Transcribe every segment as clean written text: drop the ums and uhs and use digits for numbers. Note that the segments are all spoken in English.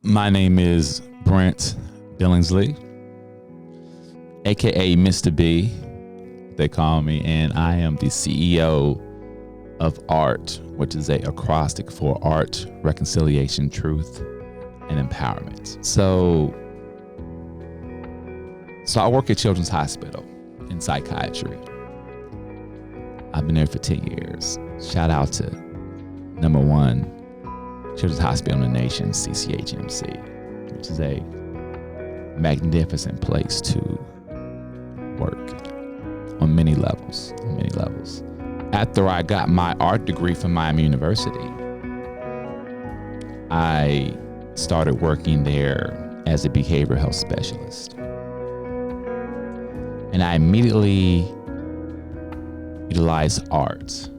My name is Brent Billingsley, aka Mr. B, they call me, and I am the CEO of ART, which is a acrostic for Art, Reconciliation, Truth, and Empowerment. So I work at Children's Hospital in psychiatry. I've been there for 10 years. Shout out to number one Children's Hospital in the nation, CCHMC, which is a magnificent place to work on many levels. After I got my art degree from Miami University, I started working there as a behavioral health specialist. And I immediately utilized art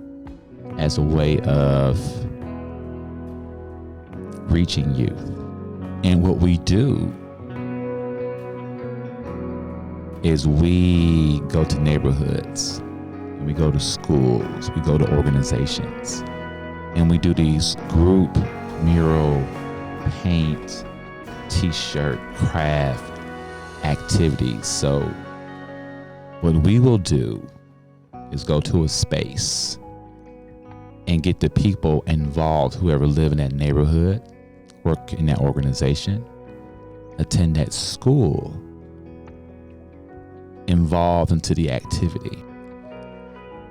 as a way of reaching youth. And what we do is we go to neighborhoods, and we go to schools, we go to organizations, and we do these group mural, paint, t-shirt, craft activities. So what we will do is go to a space and get the people involved, whoever live in that neighborhood, work in that organization, attend that school, involved into the activity.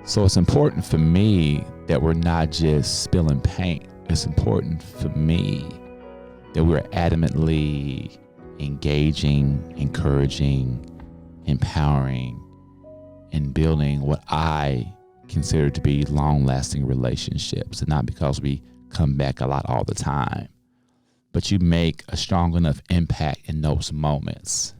So it's important for me that we're not just spilling paint. It's important for me that we're adamantly engaging, encouraging, empowering, and building what I consider to be long-lasting relationships. And not because we come back a lot all the time, but you make a strong enough impact in those moments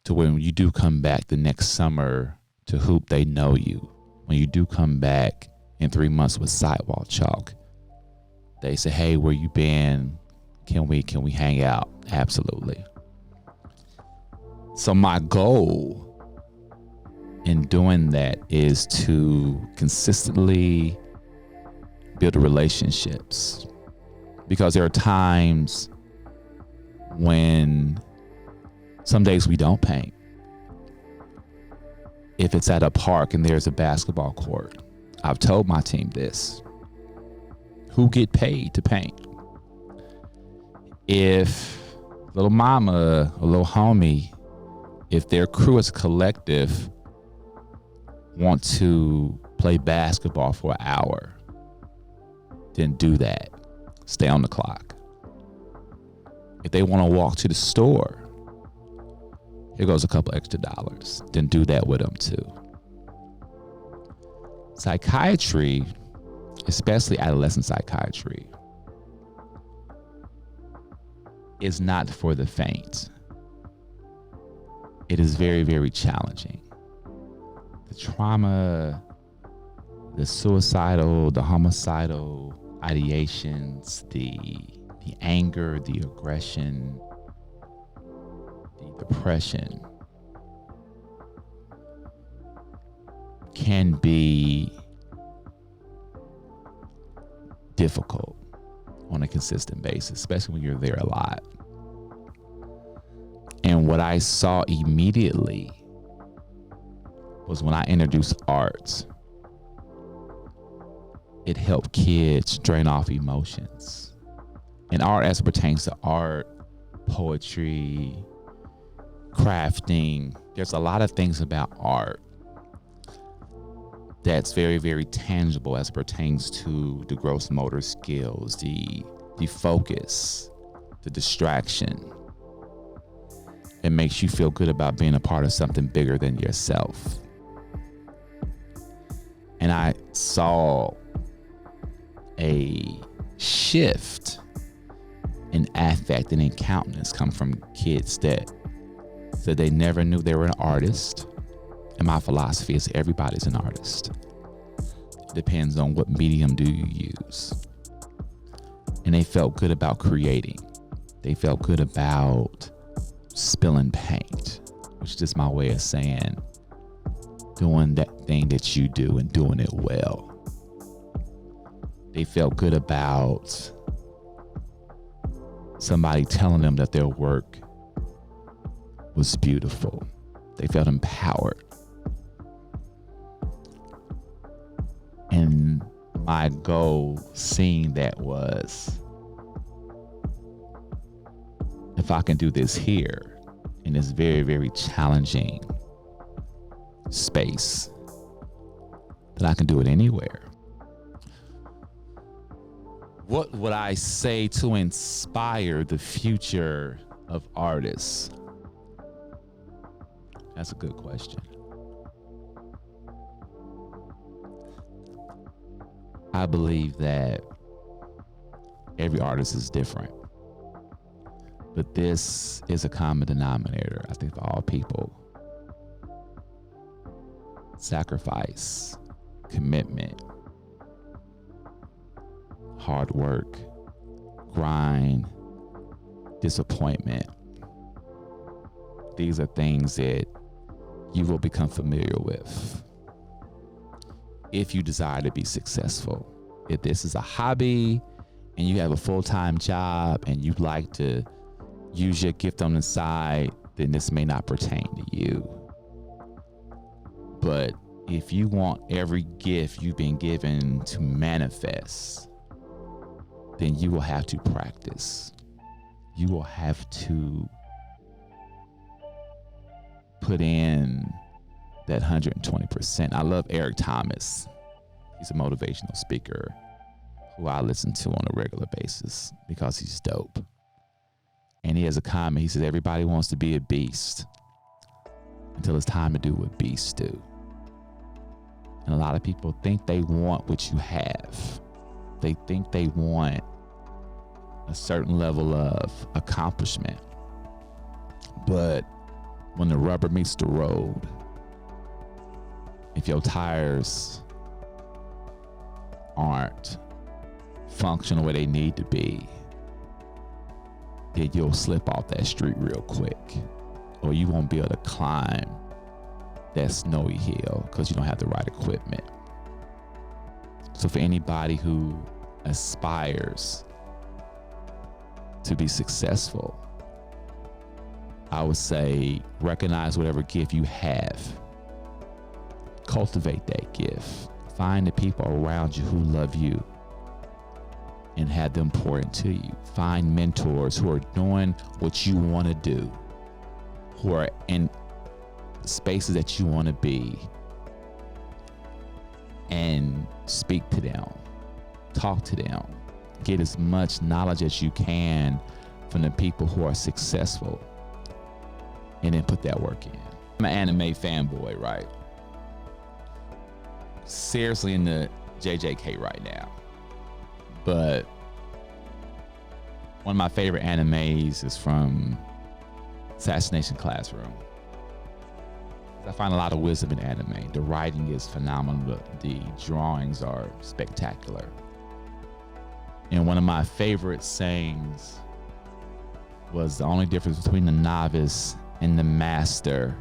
to when you do come back the next summer to hoop, they know you. When you do come back in 3 months with sidewalk chalk, they say, hey, where you been? Can we hang out? Absolutely. So my goal in doing that is to consistently build relationships, because there are times when some days we don't paint. If it's at a park and there's a basketball court, I've told my team this: who get paid to paint? If little mama or little homie, if their crew as a collective want to play basketball for an hour, then do that. Stay on the clock. If they want to walk to the store, here goes a couple extra dollars, then do that with them too. Psychiatry, especially adolescent psychiatry, is not for the faint. It is very, very challenging. The trauma, the suicidal, the homicidal ideations, the anger, the aggression, the depression can be difficult on a consistent basis, especially when you're there a lot. And what I saw immediately was when I introduced art, it helped kids drain off emotions. And art, as it pertains to art, poetry, crafting, there's a lot of things about art that's very, very tangible as it pertains to the gross motor skills, the focus, the distraction. It makes you feel good about being a part of something bigger than yourself. And I saw a shift in affect and in countenance come from kids that said they never knew they were an artist. And my philosophy is everybody's an artist. It depends on what medium do you use. And they felt good about creating. They felt good about spilling paint, which is just my way of saying doing that thing that you do and doing it well. They felt good about somebody telling them that their work was beautiful. They felt empowered. And my goal seeing that was, if I can do this here in this very, very challenging space, then I can do it anywhere. What would I say to inspire the future of artists? That's a good question. I believe that every artist is different, but this is a common denominator, I think, for all people. Sacrifice, commitment, hard work, grind, disappointment. These are things that you will become familiar with if you desire to be successful. If this is a hobby and you have a full-time job and you'd like to use your gift on the side, then this may not pertain to you. But if you want every gift you've been given to manifest, then you will have to practice. You will have to put in that 120%. I love Eric Thomas. He's a motivational speaker who I listen to on a regular basis because he's dope. And he has a comment. He says, everybody wants to be a beast until it's time to do what beasts do. And a lot of people think they want what you have. They think they want a certain level of accomplishment. But when the rubber meets the road, if your tires aren't functional where they need to be, then you'll slip off that street real quick, or you won't be able to climb that snowy hill because you don't have the right equipment. So for anybody who aspires to be successful, I would say recognize whatever gift you have. Cultivate that gift. Find the people around you who love you and have them pour into you. Find mentors who are doing what you want to do, who are in spaces that you want to be, and speak to them, talk to them, get as much knowledge as you can from the people who are successful, and then put that work in. I'm an anime fanboy, right? Seriously into JJK right now. But one of my favorite animes is from Assassination Classroom. I find a lot of wisdom in anime. The writing is phenomenal. The drawings are spectacular. And one of my favorite sayings was, the only difference between the novice and the master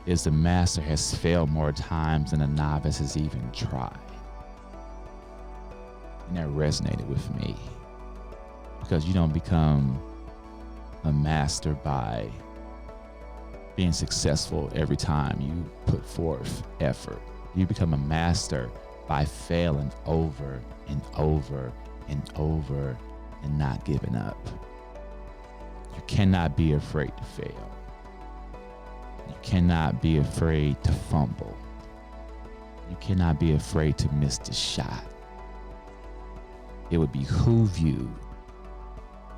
is the master has failed more times than the novice has even tried. And that resonated with me, because you don't become a master by being successful every time you put forth effort. You become a master by failing over and over and over and not giving up. You cannot be afraid to fail. You cannot be afraid to fumble. You cannot be afraid to miss the shot. It would behoove you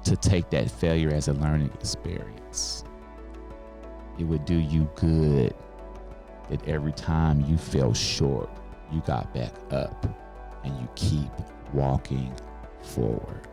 to take that failure as a learning experience. It would do you good that every time you fell short, you got back up and you keep walking forward.